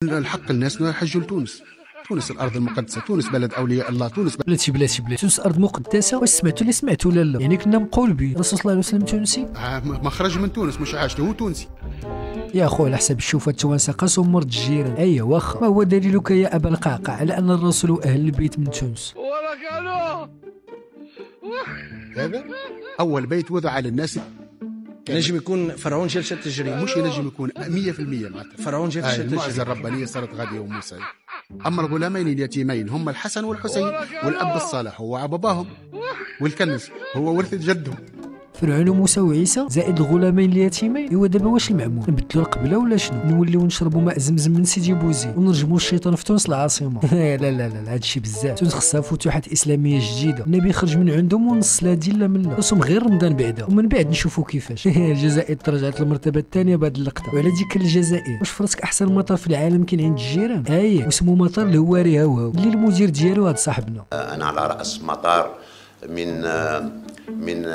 الحق الناس يحجوا لتونس. تونس الارض المقدسه، تونس بلد اولياء الله، تونس بلاتي تونس ارض مقدسه. واش سمعتوا اللي سمعتوا ولا لا؟ يعني كنا مقول به الرسول صلى الله عليه وسلم تونسي، ما خرج من تونس، مش عاشته هو تونسي يا اخو. على حسب الشوفه التوانسه قاسوا مرض الجيران. اي واخا، ما هو دليلك يا ابا القعقاع على ان الرسول واهل البيت من تونس؟ هذا اول بيت وضع للناس. نجم يكون فرعون جلسة التجريم، مش ينجم يكون 100% معناتها فرعون جلسة التجريم. المعجزه الربانيه صارت غاديه وموسى. اما الغلامين اليتيمين هم الحسن والحسين، والاب الصالح هو باباهم، والكنز هو ورثة جدهم. فرعون وموسى وعيسى زائد الغلامين اليتيمين. ايوا دابا واش المعمول؟ نبدلوا القبله ولا شنو؟ نوليو نشربوا ماء زمزم من سيدي بوزيد ونرجموا الشيطان في تونس العاصمه؟ لا لا لا، هادشي بزاف. تونس خصها فتوحات اسلاميه جديده، النبي خرج من عندهم ونص لا دين لا مله. رسوم غير رمضان بعدا ومن بعد نشوفوا كيفاش. الجزائر ترجعت للمرتبه الثانيه بعد اللقطه. وعلى ذكر الجزائر، واش فراسك احسن مطار في العالم كاين عند الجيران؟ واسمه مطار الهواري هواو، اللي المدير ديالو هذا صاحبنا. انا على راس مطار من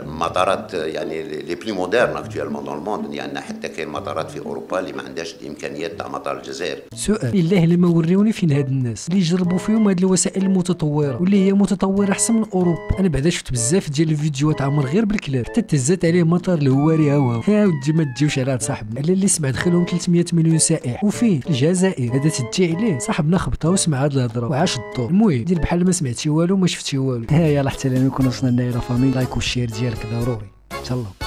مطارات يعني لي بلي مودرن اكطوالمون دون الموند، يعني حتى كاين مطارات في اوروبا اللي ما عندهاش الامكانيات تاع مطار الجزائر. سؤال بالله لما وريوني فين هاد الناس اللي يجربوا فيهم هاد الوسائل المتطوره واللي هي متطوره احسن من اوروبا. انا بعدا شفت بزاف ديال الفيديوهات عمر غير بالكلاب، حتى تهزات عليه مطار الهواري هوا. ها ودي ما تجيوش على هاد صاحبنا، على اللي سمع دخلهم 300 مليون سائح وفين في الجزائر. هذا تدعي عليه صاحبنا، خبطه وسمع هاد الهضره وعاش الدور. المهم دير بحال ما سمعتي والو ما شفتي والو. يلا حتى لنا نكون وصلنا لنا فامي. لايك وشير ديالك ضروري ان شاء الله.